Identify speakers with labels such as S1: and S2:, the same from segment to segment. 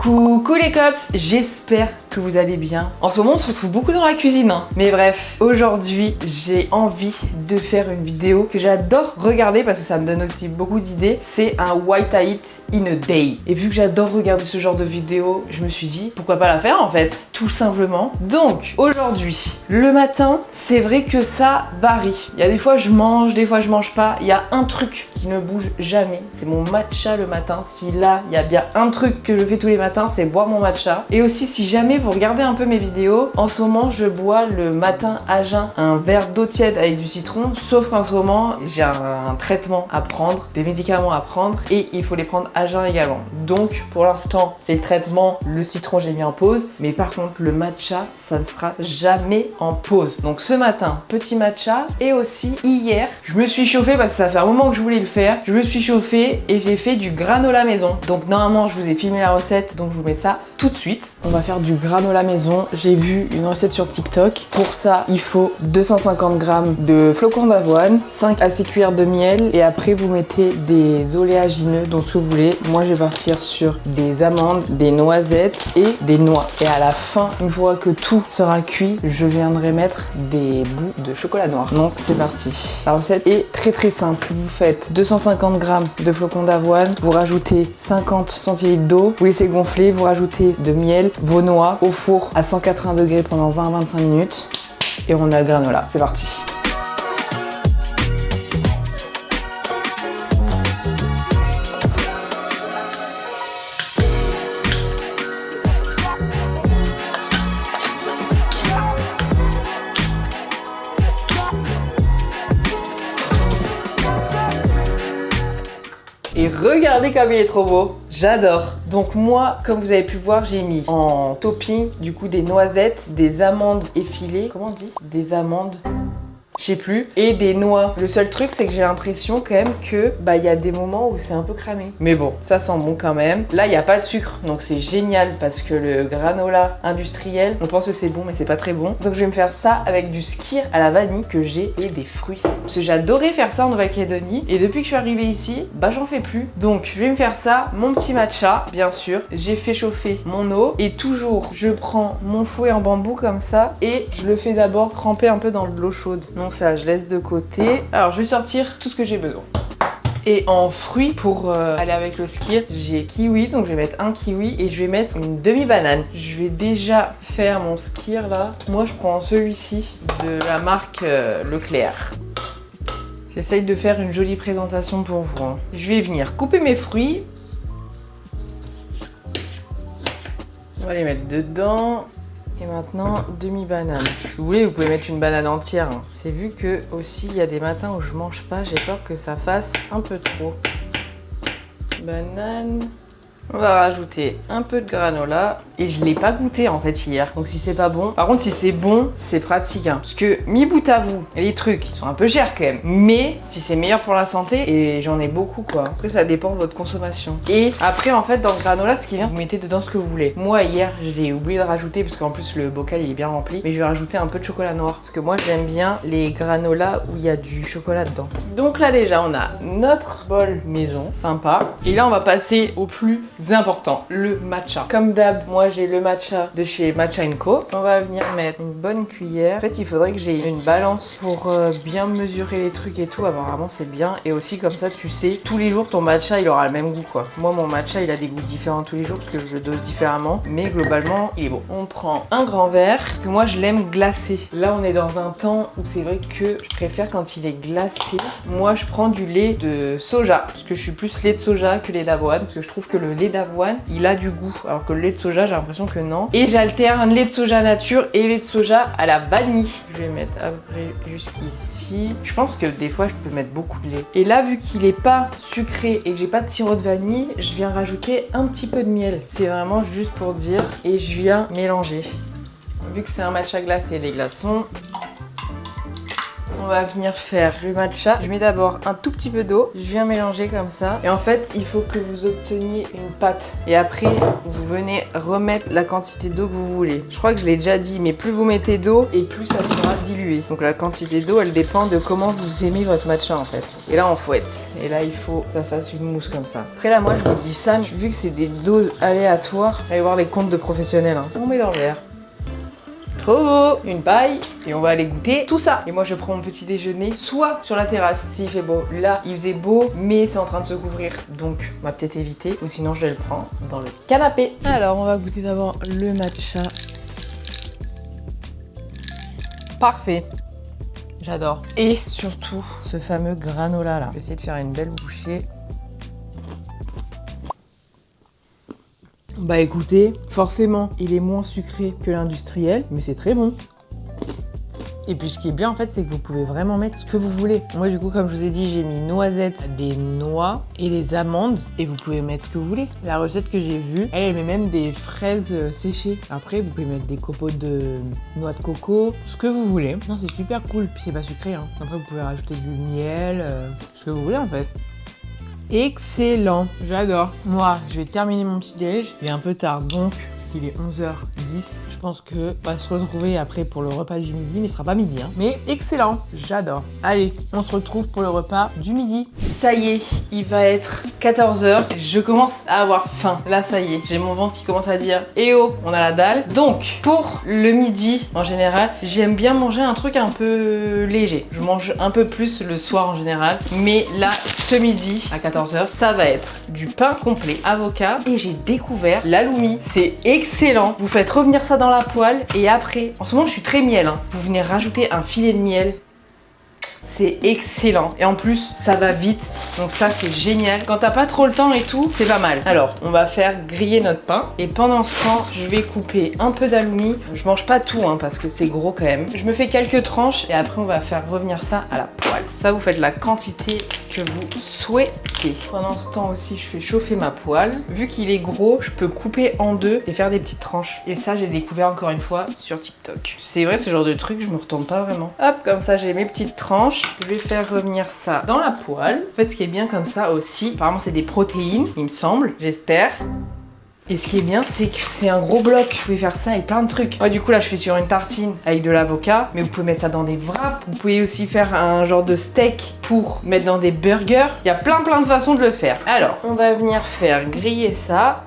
S1: Coucou les cops, j'espère que vous allez bien. En ce moment on se retrouve beaucoup dans la cuisine, hein. Mais bref, aujourd'hui j'ai envie de faire une vidéo que j'adore regarder parce que ça me donne aussi beaucoup d'idées. C'est un What I Eat in a Day. Et vu que j'adore regarder ce genre de vidéo, je me suis dit pourquoi pas la faire en fait, tout simplement. Donc aujourd'hui, le matin, c'est vrai que ça varie. Il y a des fois je mange, des fois je mange pas. Il y a un truc qui ne bouge jamais, c'est mon matcha le matin. Si là, il y a bien un truc que je fais tous les matins, c'est boire mon matcha. Et aussi, si jamais vous regardez un peu mes vidéos, en ce moment, je bois le matin à jeun un verre d'eau tiède avec du citron. Sauf qu'en ce moment, j'ai un traitement à prendre, des médicaments à prendre et il faut les prendre à jeun également. Donc, pour l'instant, c'est le traitement, le citron, j'ai mis en pause. Mais par contre, le matcha, ça ne sera jamais en pause. Donc, ce matin, petit matcha. Et aussi, hier, je me suis chauffée parce que ça fait un moment que je voulais le faire. Je me suis chauffée et j'ai fait du granola maison. Donc, normalement, je vous ai filmé la recette, donc je vous mets ça tout de suite. On va faire du granola maison. J'ai vu une recette sur TikTok. Pour ça, il faut 250 g de flocons d'avoine, 5 à 6 cuillères de miel et après vous mettez des oléagineux, donc ce que vous voulez. Moi, je vais partir sur des amandes, des noisettes et des noix. Et à la fin, une fois que tout sera cuit, je viendrai mettre des bouts de chocolat noir. Donc, c'est parti. La recette est très très simple. Vous faites 250 g de flocons d'avoine, vous rajoutez 50 centilitres d'eau, vous laissez gonfler, vous rajoutez de miel, vos noix au four à 180 degrés pendant 20-25 minutes et on a le granola. C'est parti. Et regardez comme il est trop beau, j'adore. Donc moi, comme vous avez pu voir, j'ai mis en topping du coup des noisettes, des amandes effilées, comment on dit? Des amandes, je sais plus, et des noix. Le seul truc, c'est que j'ai l'impression quand même que il y a des moments où c'est un peu cramé. Mais bon, ça sent bon quand même. Là, il n'y a pas de sucre, donc c'est génial parce que le granola industriel, on pense que c'est bon, mais c'est pas très bon. Donc je vais me faire ça avec du skyr à la vanille que j'ai et des fruits. Parce que j'adorais faire ça en Nouvelle-Calédonie et depuis que je suis arrivée ici, j'en fais plus. Donc je vais me faire ça, mon petit matcha, bien sûr. J'ai fait chauffer mon eau et toujours je prends mon fouet en bambou comme ça et je le fais d'abord tremper un peu dans de l'eau chaude. Donc ça, je laisse de côté. Alors je vais sortir tout ce que j'ai besoin. Et en fruits, pour aller avec le skyr, j'ai kiwi, donc je vais mettre un kiwi et je vais mettre une demi-banane. Je vais déjà faire mon skyr là. Moi, je prends celui-ci de la marque Leclerc. J'essaye de faire une jolie présentation pour vous, hein. Je vais venir couper mes fruits. On va les mettre dedans. Et maintenant, demi-banane. Si vous voulez, vous pouvez mettre une banane entière, hein. C'est vu que aussi, il y a des matins où je mange pas, j'ai peur que ça fasse un peu trop. Banane. On va rajouter un peu de granola. Et je l'ai pas goûté en fait hier. Donc si c'est pas bon. Par contre, si c'est bon, c'est pratique, hein. Parce que mis bout à bout, les trucs ils sont un peu chers quand même. Mais si c'est meilleur pour la santé, et j'en ai beaucoup quoi. Après, ça dépend de votre consommation. Et après, en fait, dans le granola, ce qui vient, vous mettez dedans ce que vous voulez. Moi, hier, j'ai oublié de rajouter parce qu'en plus, le bocal il est bien rempli. Mais je vais rajouter un peu de chocolat noir. Parce que moi, j'aime bien les granolas où il y a du chocolat dedans. Donc là, déjà, on a notre bol maison. Sympa. Et là, on va passer au plus important, le matcha. Comme d'hab, moi j'ai le matcha de chez Matcha & Co. On va venir mettre une bonne cuillère. En fait, il faudrait que j'ai une balance pour bien mesurer les trucs et tout. Apparemment, c'est bien. Et aussi, comme ça, tu sais, tous les jours, ton matcha, il aura le même goût, quoi. Moi, mon matcha, il a des goûts différents tous les jours parce que je le dose différemment. Mais globalement, il est bon. On prend un grand verre parce que moi, je l'aime glacé. Là, on est dans un temps où c'est vrai que je préfère quand il est glacé. Moi, je prends du lait de soja parce que je suis plus lait de soja que lait d'avoine parce que je trouve que le lait d'avoine, il a du goût. Alors que le lait de soja, j'ai l'impression que non. Et j'alterne lait de soja nature et lait de soja à la vanille. Je vais mettre après jusqu'ici. Je pense que des fois, je peux mettre beaucoup de lait. Et là, vu qu'il est pas sucré et que j'ai pas de sirop de vanille, je viens rajouter un petit peu de miel. C'est vraiment juste pour dire. Et je viens mélanger. Vu que c'est un matcha glacé et des glaçons, on va venir faire le matcha. Je mets d'abord un tout petit peu d'eau, je viens mélanger comme ça. Et en fait, il faut que vous obteniez une pâte. Et après, vous venez remettre la quantité d'eau que vous voulez. Je crois que je l'ai déjà dit, mais plus vous mettez d'eau et plus ça sera dilué. Donc la quantité d'eau, elle dépend de comment vous aimez votre matcha en fait. Et là, on fouette. Et là, il faut que ça fasse une mousse comme ça. Après là, moi, je vous dis ça, vu que c'est des doses aléatoires, allez voir les comptes de professionnels. Hein. On met dans le verre. Trop beau, une paille et on va aller goûter tout ça. Et moi je prends mon petit déjeuner soit sur la terrasse s'il fait beau. Là il faisait beau mais c'est en train de se couvrir donc on va peut-être éviter ou sinon je le prends dans le canapé. Alors on va goûter d'abord le matcha. Parfait. J'adore. Et surtout ce fameux granola là. Je vais essayer de faire une belle bouchée. Bah écoutez, forcément, il est moins sucré que l'industriel, mais c'est très bon. Et puis ce qui est bien en fait, c'est que vous pouvez vraiment mettre ce que vous voulez. Moi du coup, comme je vous ai dit, j'ai mis noisettes, des noix et des amandes. Et vous pouvez mettre ce que vous voulez. La recette que j'ai vue, elle met même des fraises séchées. Après, vous pouvez mettre des copeaux de noix de coco, ce que vous voulez. Non, c'est super cool. Puis c'est pas sucré, hein. Après, vous pouvez rajouter du miel, ce que vous voulez en fait. Excellent, j'adore. Moi, je vais terminer mon petit déj. Il est un peu tard donc, parce qu'il est 11h10. Je pense que on va se retrouver après pour le repas du midi, mais ce sera pas midi. Hein. Mais excellent, j'adore. Allez, on se retrouve pour le repas du midi. Ça y est, il va être 14h. Je commence à avoir faim. Là, ça y est, j'ai mon ventre qui commence à dire « Eh oh, on a la dalle ». Donc, pour le midi, en général, j'aime bien manger un truc un peu léger. Je mange un peu plus le soir en général. Mais là, ce midi, à 14h, ça va être du pain complet, avocat et j'ai découvert l'halloumi. C'est excellent. Vous faites revenir ça dans la poêle et après, en ce moment je suis très miel, hein. Vous venez rajouter un filet de miel. C'est excellent. Et en plus, ça va vite. Donc ça, c'est génial. Quand t'as pas trop le temps et tout, c'est pas mal. Alors, on va faire griller notre pain. Et pendant ce temps, je vais couper un peu d'halloumi. Je mange pas tout, hein, parce que c'est gros quand même. Je me fais quelques tranches et après, on va faire revenir ça à la poêle. Ça, vous faites la quantité que vous souhaitez. Pendant ce temps aussi, je fais chauffer ma poêle. Vu qu'il est gros, je peux couper en deux et faire des petites tranches. Et ça, j'ai découvert encore une fois sur TikTok. C'est vrai, ce genre de truc, je me retourne pas vraiment. Hop, comme ça, j'ai mes petites tranches. Je vais faire revenir ça dans la poêle. En fait, ce qui est bien comme ça aussi, apparemment, c'est des protéines, il me semble, j'espère. Et ce qui est bien, c'est que c'est un gros bloc. Vous pouvez faire ça avec plein de trucs. Moi, du coup, là, je fais sur une tartine avec de l'avocat. Mais vous pouvez mettre ça dans des wraps. Vous pouvez aussi faire un genre de steak pour mettre dans des burgers. Il y a plein de façons de le faire. Alors, on va venir faire griller ça.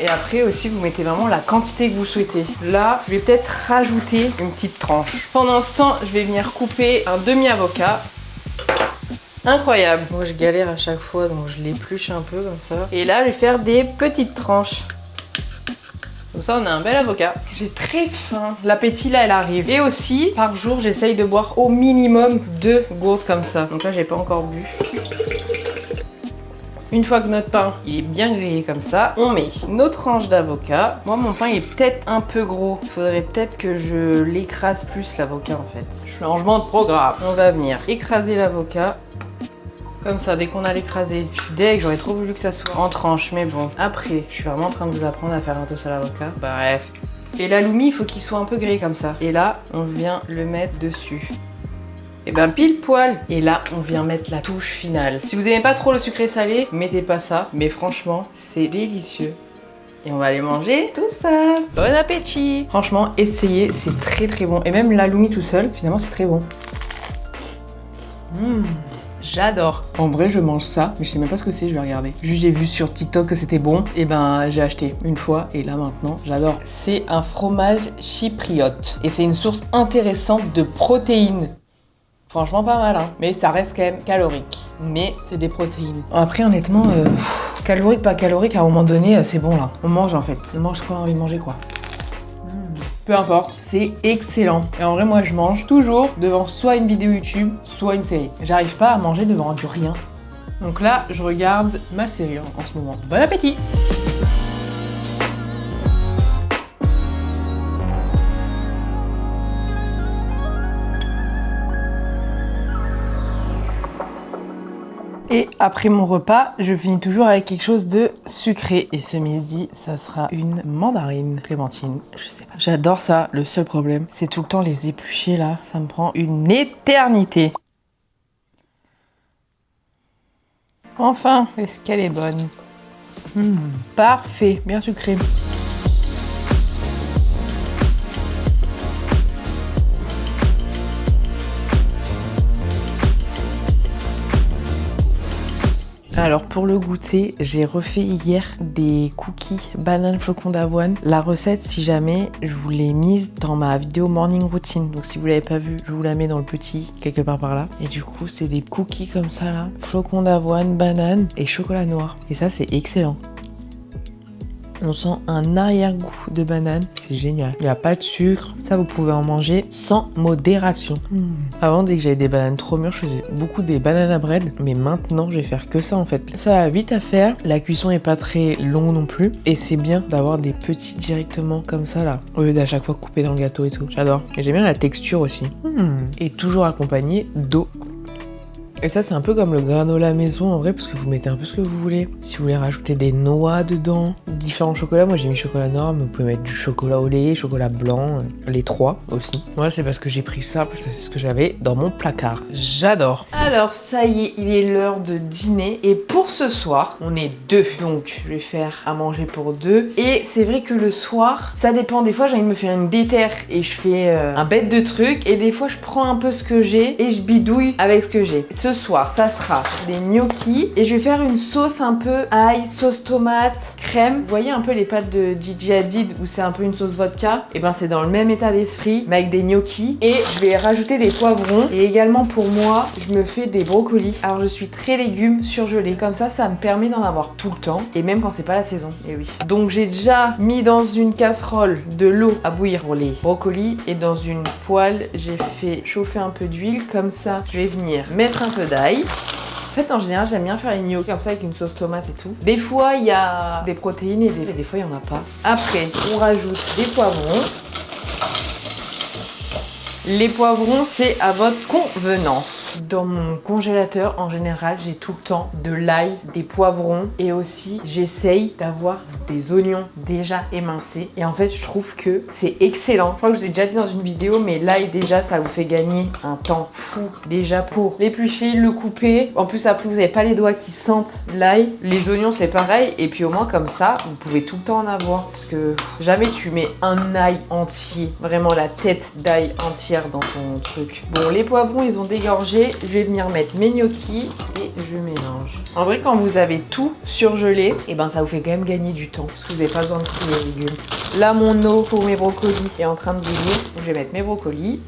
S1: Et après aussi, vous mettez vraiment la quantité que vous souhaitez. Là, je vais peut-être rajouter une petite tranche. Pendant ce temps, je vais venir couper un demi-avocat. Incroyable. Moi, je galère à chaque fois, donc je l'épluche un peu comme ça. Et là, je vais faire des petites tranches. Comme ça, on a un bel avocat. J'ai très faim. L'appétit, là, elle arrive. Et aussi, par jour, j'essaye de boire au minimum 2 gourdes comme ça. Donc là, j'ai pas encore bu. Une fois que notre pain il est bien grillé comme ça, on met nos tranches d'avocat. Moi, mon pain il est peut-être un peu gros. Il faudrait peut-être que je l'écrase plus, l'avocat, en fait. Changement de programme. On va venir écraser l'avocat. Comme ça, dès qu'on a l'écrasé. Je suis deg, j'aurais trop voulu que ça soit en tranches, mais bon. Après, je suis vraiment en train de vous apprendre à faire un toast à l'avocat. Bref. Et l'halloumi, il faut qu'il soit un peu grillé comme ça. Et là, on vient le mettre dessus. Et ben pile poil. Et là, on vient mettre la touche finale. Si vous aimez pas trop le sucré salé, mettez pas ça. Mais franchement, c'est délicieux. Et on va aller manger tout ça. Bon appétit. Franchement, essayez, c'est très bon. Et même l'halloumi tout seul, finalement, c'est très bon. J'adore. En vrai, je mange ça, mais je sais même pas ce que c'est, je vais regarder. Juste, j'ai vu sur TikTok que c'était bon, et ben j'ai acheté une fois, et là maintenant, j'adore. C'est un fromage chypriote, et c'est une source intéressante de protéines. Franchement pas mal, hein. Mais ça reste quand même calorique. Mais c'est des protéines. Après, honnêtement, calorique, pas calorique, à un moment donné, c'est bon là. On mange en fait. On mange ce qu'on a envie de manger, quoi. Peu importe, c'est excellent. Et en vrai, moi, je mange toujours devant soit une vidéo YouTube, soit une série. J'arrive pas à manger devant du rien. Donc là, je regarde ma série en ce moment. Bon appétit! Et après mon repas, je finis toujours avec quelque chose de sucré. Et ce midi, ça sera une mandarine clémentine. Je sais pas. J'adore ça. Le seul problème, c'est tout le temps les éplucher là. Ça me prend une éternité. Enfin, est-ce qu'elle est bonne? Parfait, bien sucré. Alors pour le goûter, j'ai refait hier des cookies banane flocon d'avoine. La recette, si jamais, je vous l'ai mise dans ma vidéo morning routine. Donc si vous l'avez pas vue, je vous la mets dans le petit, quelque part par là. Et du coup, c'est des cookies comme ça là, flocon d'avoine, banane et chocolat noir. Et ça, c'est excellent. On sent un arrière-goût de banane, c'est génial. Il n'y a pas de sucre, ça vous pouvez en manger sans modération. Avant, dès que j'avais des bananes trop mûres, je faisais beaucoup des bananes à bread, mais maintenant, je vais faire que ça en fait. Ça va vite à faire, la cuisson est pas très longue non plus, et c'est bien d'avoir des petits directement comme ça là, au lieu d'à chaque fois couper dans le gâteau et tout. J'adore. Et j'aime bien la texture aussi. Et toujours accompagné d'eau. Et ça, c'est un peu comme le granola maison en vrai, parce que vous mettez un peu ce que vous voulez. Si vous voulez rajouter des noix dedans, différents chocolats, moi j'ai mis chocolat noir, mais vous pouvez mettre du chocolat au lait, chocolat blanc, les trois aussi. Moi, c'est parce que j'ai pris ça, parce que c'est ce que j'avais dans mon placard. J'adore. Alors, ça y est, il est l'heure de dîner. Et pour ce soir, on est deux. Donc, je vais faire à manger pour deux. Et c'est vrai que le soir, ça dépend. Des fois, j'ai envie de me faire une déterre et je fais un bête de trucs. Et des fois, je prends un peu ce que j'ai et je bidouille avec ce que j'ai. Ce soir, ça sera des gnocchis et je vais faire une sauce un peu ail, sauce tomate, crème. Vous voyez un peu les pâtes de Gigi Hadid où c'est un peu une sauce vodka? Et ben c'est dans le même état d'esprit mais avec des gnocchis. Et je vais rajouter des poivrons et également pour moi, je me fais des brocolis. Alors je suis très légumes surgelés. Comme ça me permet d'en avoir tout le temps et même quand c'est pas la saison. Et oui. Donc j'ai déjà mis dans une casserole de l'eau à bouillir pour les brocolis et dans une poêle, j'ai fait chauffer un peu d'huile. Comme ça, je vais venir mettre un peu d'ail. En fait, en général, j'aime bien faire les gnocchis comme ça avec une sauce tomate et tout. Des fois, il y a des protéines et des fois, il n'y en a pas. Après, on rajoute des poivrons. Les poivrons, c'est à votre convenance. Dans mon congélateur, en général, j'ai tout le temps de l'ail, des poivrons et aussi, j'essaye d'avoir des oignons déjà émincés. Et en fait, je trouve que c'est excellent. Je crois que je vous ai déjà dit dans une vidéo, mais l'ail, déjà, ça vous fait gagner un temps fou. Déjà, pour l'éplucher, le couper. En plus, après, vous n'avez pas les doigts qui sentent l'ail. Les oignons, c'est pareil. Et puis, au moins, comme ça, vous pouvez tout le temps en avoir. Parce que jamais tu mets un ail entier, vraiment la tête d'ail entière dans ton truc. Bon, les poivrons, ils ont dégorgé. Je vais venir mettre mes gnocchis et je mélange. En vrai, quand vous avez tout surgelé, et ben ça vous fait quand même gagner du temps parce que vous n'avez pas besoin de couper les légumes. Là, mon eau pour mes brocolis est en train de bouillir. Donc, je vais mettre mes brocolis.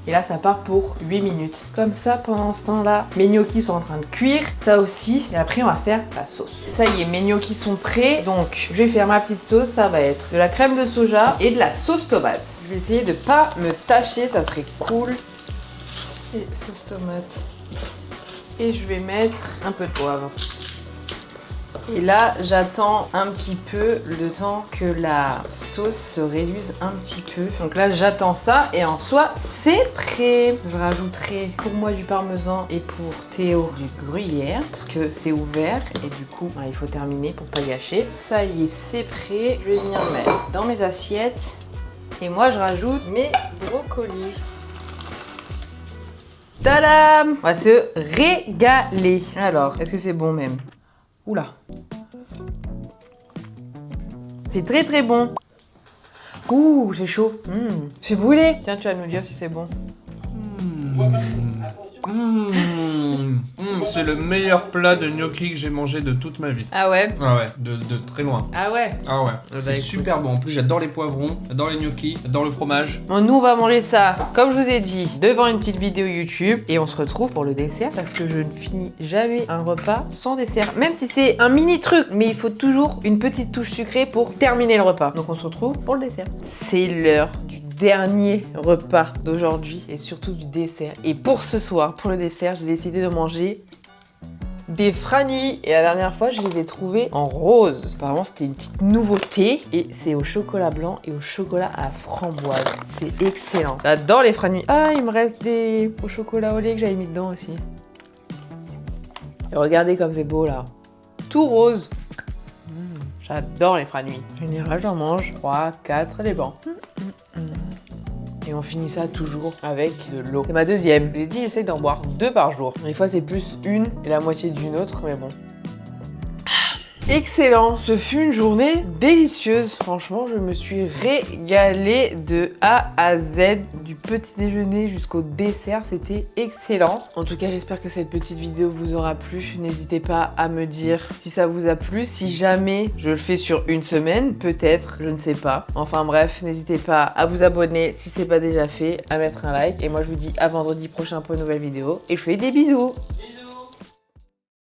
S1: Et là, ça part pour 8 minutes. Comme ça, pendant ce temps-là, mes gnocchis sont en train de cuire. Ça aussi. Et après, on va faire la sauce. Ça y est, mes gnocchis sont prêts. Donc, je vais faire ma petite sauce. Ça va être de la crème de soja et de la sauce tomate. Je vais essayer de pas me tâcher. Ça serait cool. Et sauce tomate. Et je vais mettre un peu de poivre. Et là, j'attends un petit peu le temps que la sauce se réduise un petit peu. Donc là, j'attends ça et en soi, c'est prêt. Je rajouterai pour moi du parmesan et pour Théo du gruyère parce que c'est ouvert et du coup, il faut terminer pour pas gâcher. Ça y est, c'est prêt. Je vais venir le mettre dans mes assiettes et moi, je rajoute mes brocolis. Tadam! On va se régaler. Alors, est-ce que c'est bon même? Oula. C'est très très bon. Ouh, c'est chaud. C'est brûlé. Tiens, tu vas nous dire si c'est bon.
S2: C'est le meilleur plat de gnocchi que j'ai mangé de toute ma vie.
S1: Ah ouais?
S2: Ah ouais, de très loin.
S1: Ah ouais?
S2: Ah ouais,
S1: bah,
S2: c'est
S1: écoute.
S2: super bon. En plus, j'adore les poivrons, j'adore les gnocchis, j'adore le fromage.
S1: Bon, nous, on va manger ça, comme je vous ai dit, devant une petite vidéo YouTube. Et on se retrouve pour le dessert parce que je ne finis jamais un repas sans dessert. Même si c'est un mini truc, mais il faut toujours une petite touche sucrée pour terminer le repas. Donc on se retrouve pour le dessert. C'est l'heure du dernier repas d'aujourd'hui et surtout du dessert. Et pour ce soir, pour le dessert, j'ai décidé de manger des Franui. Et la dernière fois, je les ai trouvés en rose. Apparemment, c'était une petite nouveauté. Et c'est au chocolat blanc et au chocolat à la framboise. C'est excellent. J'adore les Franui. Ah, il me reste des au chocolat au lait que j'avais mis dedans aussi. Et regardez comme c'est beau là. Tout rose. J'adore les franui. En général, j'en mange 3, 4, ça dépend. Et on finit ça toujours avec de l'eau. C'est ma deuxième. J'ai dit, j'essaye d'en boire 2 par jour. Des fois, c'est plus une et la moitié d'une autre, mais bon. Excellent, ce fut une journée délicieuse. Franchement, je me suis régalée de A à Z, du petit déjeuner jusqu'au dessert, c'était excellent. En tout cas, j'espère que cette petite vidéo vous aura plu. N'hésitez pas à me dire si ça vous a plu. Si jamais je le fais sur une semaine, peut-être, je ne sais pas. Enfin bref, n'hésitez pas à vous abonner si c'est pas déjà fait, à mettre un like. Et moi, je vous dis à vendredi prochain pour une nouvelle vidéo. Et je vous fais des bisous.